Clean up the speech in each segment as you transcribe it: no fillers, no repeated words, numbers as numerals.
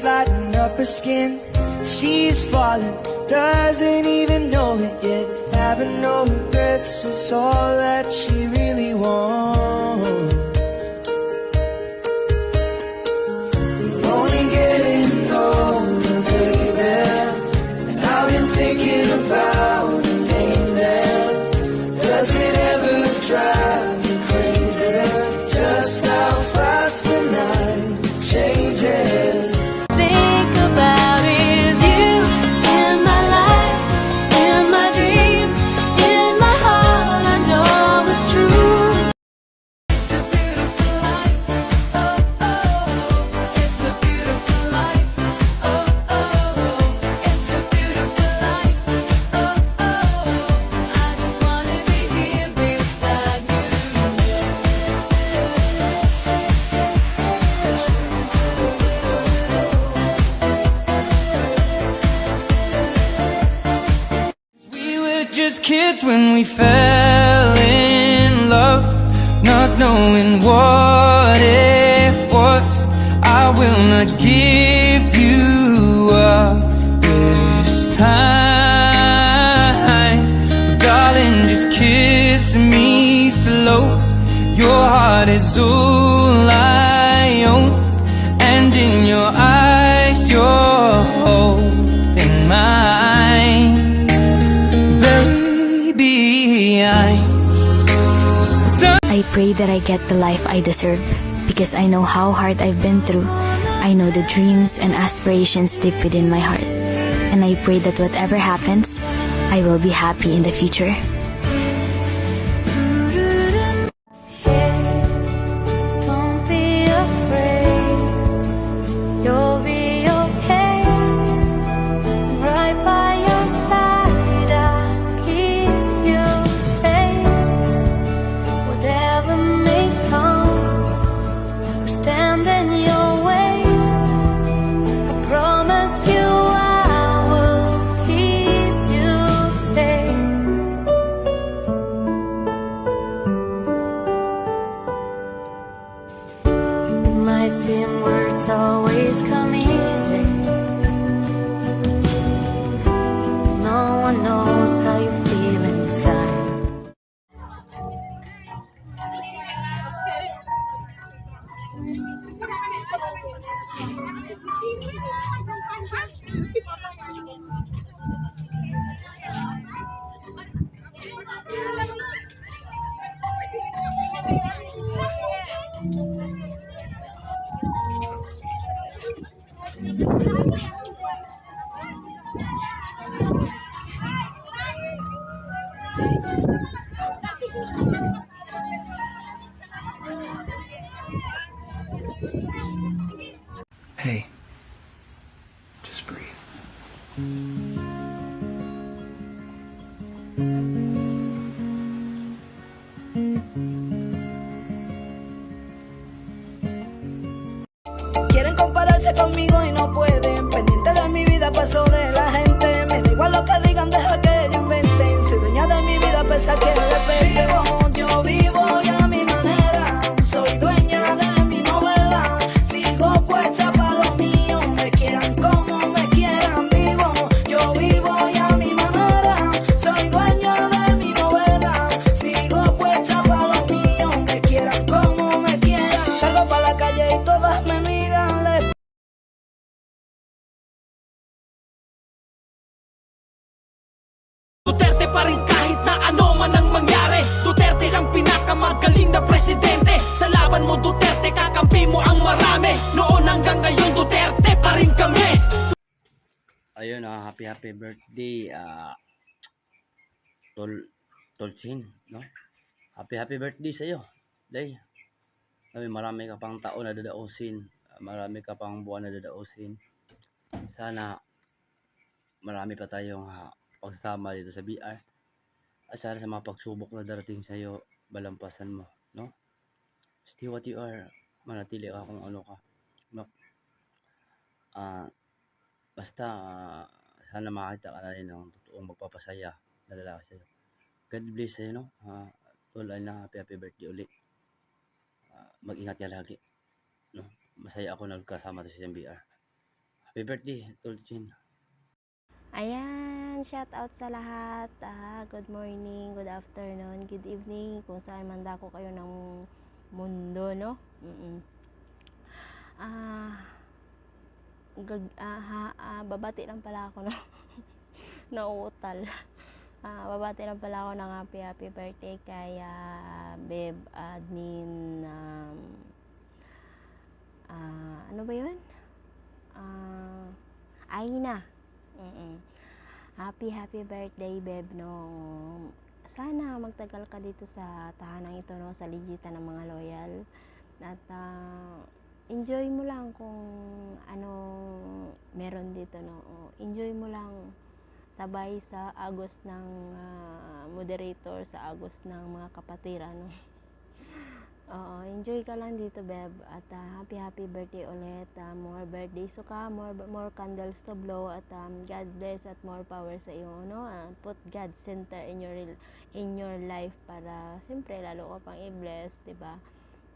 breeze lighting up her skin. She's falling, doesn't even know it yet. Having no regrets is all that she really wants. We're only getting older, baby, and I've been thinking about the pain there. Does it ever drive you crazy just how fast the night changes? Think about is you in my life, in my dreams, in my heart. I know it's true. It's a beautiful life. Oh, oh. It's a beautiful life. Oh, oh. It's a beautiful life. Oh, oh. I just wanna be here beside you. We were just kids when we fell in love, not knowing what it was. I will not give you up this time, darling, just kiss me slow. Your heart is all I own, and in your eyes you're holding mine. Baby, I pray that I get the life I deserve because I know how hard I've been through. I know the dreams and aspirations deep within my heart. And I pray that whatever happens, I will be happy in the future. Don't be afraid, you'll be okay. Right by your side, I'll keep you safe. Whatever may come or stand in your way, I promise you I will keep you safe. It might seem words always come easy. No one knows how you feel inside. Hey, just breathe. Quieren compararse conmigo y no pueden. Pendiente de mi vida, paso de la gente. Me da igual lo que digan, deja que ellos inventen. Soy dueña de mi vida, pese a que no le pese. Yo vivo y a mi manera. Soy dueña de mi novela. Sigo puesta para lo mío. Me quieran como me quieran, vivo. Yo vivo y a mi manera. Soy dueña de mi novela. Sigo puesta para lo mío. Me quieran como me quieran. Salgo para la calle y todas me miran. Les Duterte pa rin kahit na ano man ang mangyari. Duterte ang pinakamagaling na presidente. Sa laban mo Duterte, kakampi mo ang marami. Noon hanggang ngayon Duterte pa rin kami. Ayun, happy birthday, Tolchin, no? Happy birthday sa iyo, Day. Marami ka pang taon na dadausin, marami ka pang buwan na dadausin. Sana marami pa tayong pagsasama dito sa BR. At sana sa mga pagsubok na darating sa iyo, balampasan mo, no? Stay what you are, manatili ka kung ano ka, no? Basta sana makita ka na rin ng totoong magpapasaya na lalaki sa'yo. God bless sa'yo, no? Tol, na happy birthday ulit. Mag-ingat ka lagi, no? Masaya ako nagkasama to sa BR. Happy birthday, Tol Chin. Ayan, shout out sa lahat. Good morning, good afternoon, good evening, kung saan man dako kayo ng mundo, no? Babati lang pala ako, no? Nauutal. Babati lang pala ako ng happy birthday kay Beb Admin. Ano ba yun? Aina. Happy birthday, Beb, no? Sana magtagal ka dito sa tahanang ito, no? Sa ligitan ng mga loyal. At enjoy mo lang kung ano meron dito, no? Enjoy mo lang sabay sa agos ng moderator, sa agos ng mga kapatiran, no? Enjoy ka lang dito, Beb. At happy birthday ulit. More birthdays to come, more candles to blow. At God bless at more power sa iyo, no? Put God center in your life para siyempre lalo ka pang i-bless, 'di ba?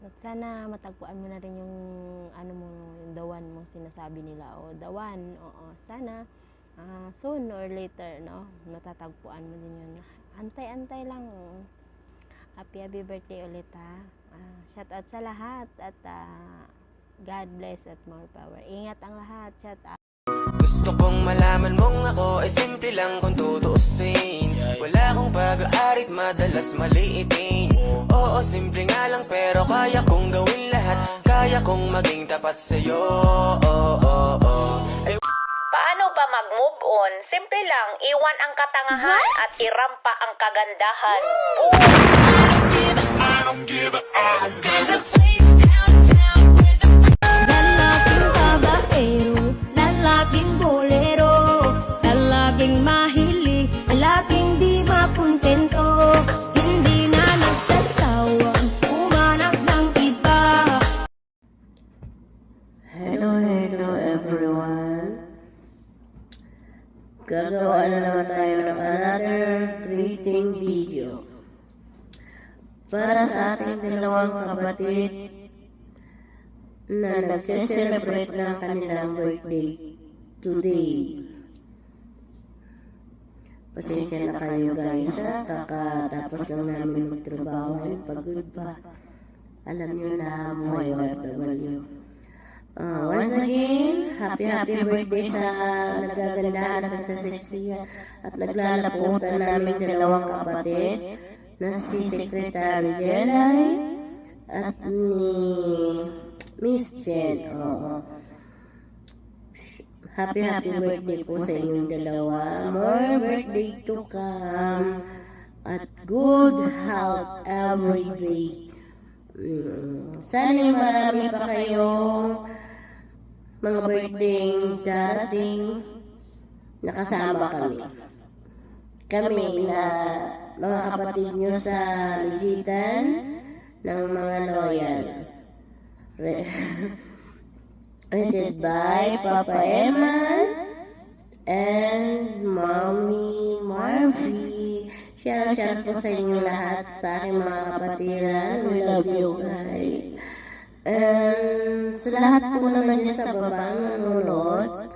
At sana matagpuan mo na rin yung yung the one mo sinasabi nila, the one. Sana soon or later, no? Matatagpuan mo din yun. Antay-antay lang. Happy birthday ulit, ha. Shout out sa lahat at God bless at more power. Ingat ang lahat. Shout out. Gusto kong malaman mong ako ay simple lang kung tutuusin. Wala akong pag-aarit, madalas maliitin. Oo, simple nga lang pero kaya kong gawin lahat. Kaya kong maging tapat sa'yo. Ay, Paano ba mag-move on? Simple lang, iwan ang katangahan at irampa ang kagandahan. Lalaking babaero, lalaking bolero, lalaking mahilig, lalaking di makontento, hindi na nagsasawang umanap ng iba. Hello everyone. Gagawa na naman tayo ng another greeting video para sa ating dalawang kapatid na nagse-celebrate ng kanilang birthday today. Pasensya na kayo guys, kakatapos lang namin magtrabaho, pagod pa. Alam nyo na buhay OFW. Once again, happy birthday sa nagagandahan at sa seksiya at naglalaputan namin dalawang kapatid na si Secretary Jelay at ni Miss Jen. Happy birthday po sa inyong dalawa. More birthday to come at good health every day. Sana marami pa kayong mga birthday darating nakasama kami. Kami na mga kapatid nyo sa ligitan ng mga loyal. Rated by Papa Eman and Mommy Marvy. Shout po sa inyo lahat, sa aking mga kapatiran. We love you guys. And sa lahat po naman dyan sa baba nanonood,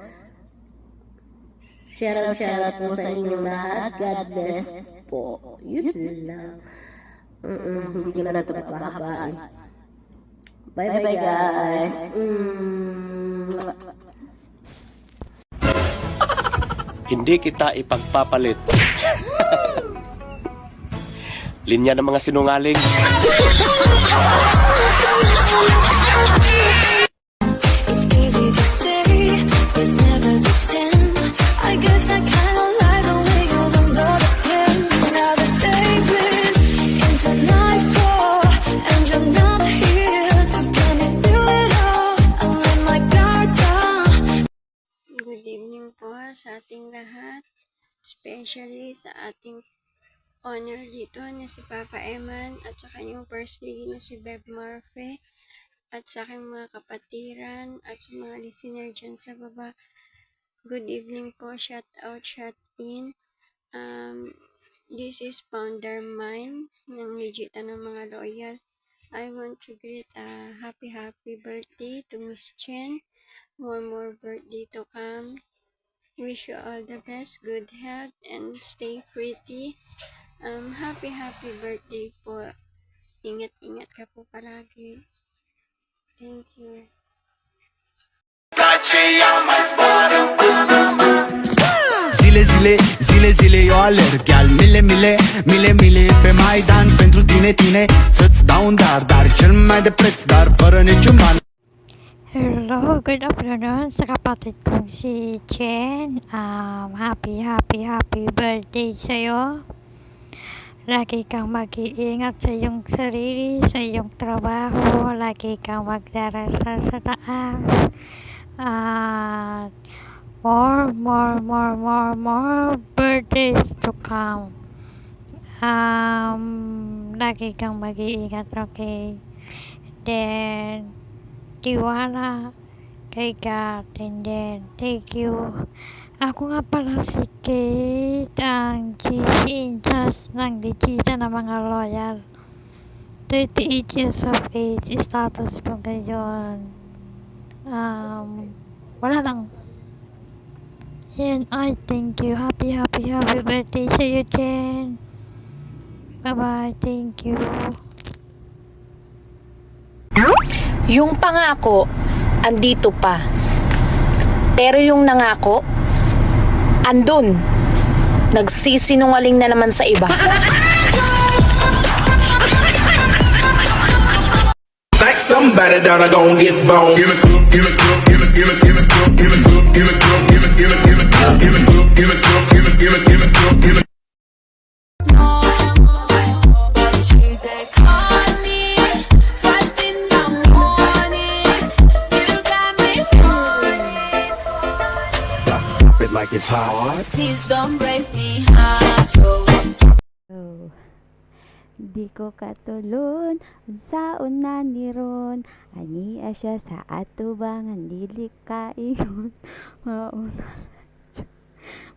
shout out po sa inyong lahat. God bless po. Yun lang. Hindi ko na ito papahabaan. Bye guys. Hindi kita ipagpapalit. Linya ng mga sinungaling. It's easy to say, it's never the same. I guess I kinda like the way you're under the pen. Now the day bleeds into nightfall, and you're not here to get me through it all. I let my guard down. Good evening po sa ating lahat, especially sa ating honor dito na si Papa Eman at sa kanyang first lady na si Beb Murphy at sa aking mga kapatiran at sa mga listener dyan sa baba. Good evening po, shout out, shout in. This is Founder Mine ng ligitan ng mga loyal. I want to greet a happy birthday to Miss Chen. more birthday to come. Wish you all the best, good health, and stay pretty. Happy birthday po. Ingat-ingat ka po palagi. Thank you. Zile eu alerg Iar mile pe Maidan Pentru tine să-ți dau un dar cel mai de preț, dar fără niciun ban. Hello, good afternoon sa kapatid kong si Chen. Happy birthday sa'yo. Lagi kang mag-iingat sa iyong sarili, sa iyong trabaho. Lagi kang magdarasal sa taas. At more birthdays to come. Lagi kang mag-iingat, okay? Then, tiwala kay God, and then thank you. Ako nga pala si Kate, ang GC in charge ng Ligita ng mga loyal. 38 years of age, status ko ngayon. Wala lang. And I thank you. Happy birthday sa iyo, Jen. Bye-bye, thank you. Yung pangako, andito pa. Pero yung nangako, andun. Nagsisinungaling na naman sa iba. Like somebody that I gon' get bone. Give it, give it, give it, give it, give it, give it, give it, give it, give it, give it, give it, give it, give it, give it, give it, give it, give it. Like it's hot. Please don't break me heart. Di ko katulon, unsaon na ni ron, ania siya sa atubangan, dili ka iyon,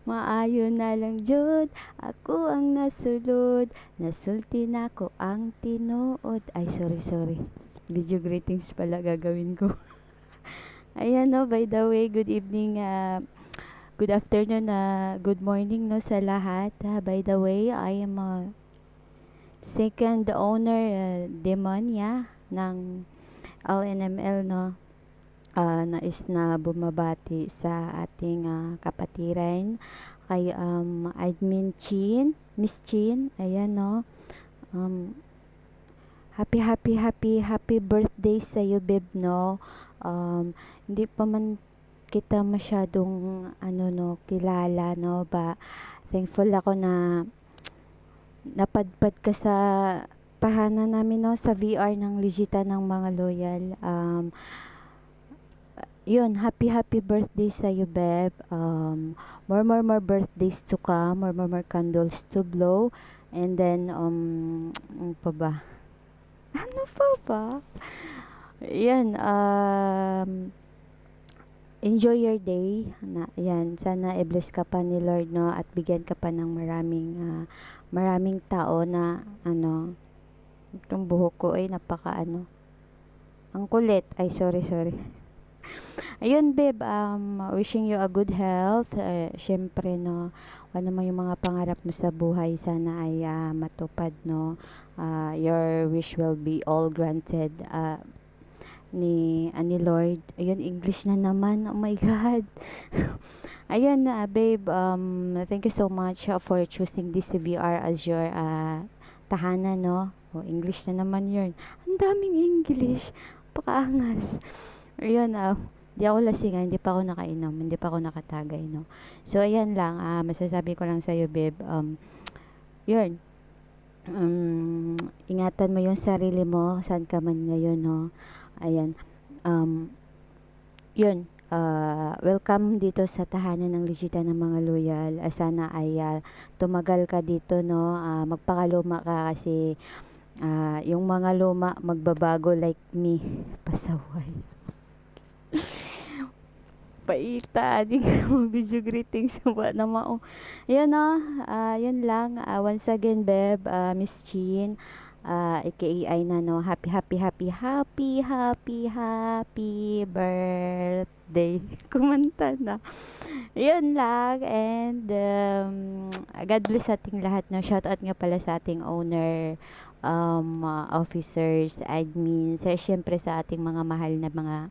maayo na lang jud, ako ang nasulod, nasulti na ko ang tinuod, ay sorry, video greetings pala gagawin ko. Ayan no, by the way, good evening, good afternoon, good morning no sa lahat. By the way, I am second owner demonya ng LNML no. Nais na bumabati sa ating kapatiran kay admin Chin, Miss Chin, ayan no. Happy birthday sa iyo, babe no. Hindi pa man kita masyadong kilala no, ba thankful ako na napadpad ka sa tahanan namin no, sa VR ng Ligita ng mga loyal. Yun, happy birthday sa you, babe. More birthdays to come, more candles to blow, and then ano pa ba yan, enjoy your day na yan, sana i-bless ka pa ni Lord no, at bigyan ka pa ng maraming tao na itong buhok ko ay ang kulit, ay sorry ayun babe, wishing you a good health, syempre no, ano naman yung mga pangarap mo sa buhay, sana ay matupad no, your wish will be all granted ni Lord. Ayun, English na naman. Oh my God. Ayun babe, thank you so much for choosing this VR as your tahanan, no? Oh, English na naman yun. Ang daming English. Pakaangas. Ayun, di ako lasing, hindi pa ako nakainom, hindi pa ako nakatagay, no? So, ayan lang, masasabi ko lang sa'yo, babe, yun, ingatan mo yung sarili mo, saan ka man ngayon, no? Ayan, yun, welcome dito sa tahanan ng Ligita ng mga loyal. Sana ay tumagal ka dito no, magpakaluma ka kasi yung mga luma magbabago like me, pasaway. Paita din video greetings ba na mao. Yan no, yun lang, once again babe, Miss Chin, aka ay Nano, happy birthday. Kumanta na. Yun lang, and God bless sa ating lahat. No? Shout out nga pala sa ating owner, officers, admins, syempre sa ating mga mahal na mga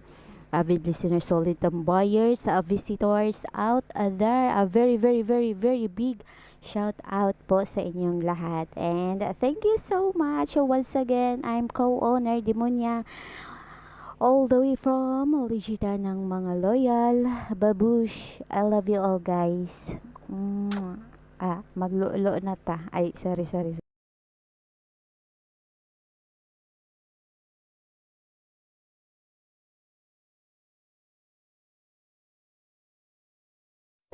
avid listeners, solid buyers, visitors out there. A very big shout out po sa inyong lahat. And thank you so much. Once again, I'm co-owner Demonia, all the way from Legita ng mga loyal. Babush, I love you all, guys. Maglulo na ta. Ay, sorry.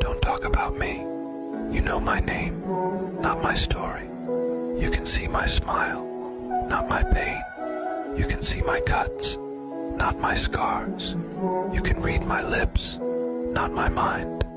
Don't talk about me. You know my name, not my story. You can see my smile, not my pain. You can see my cuts, not my scars. You can read my lips, not my mind.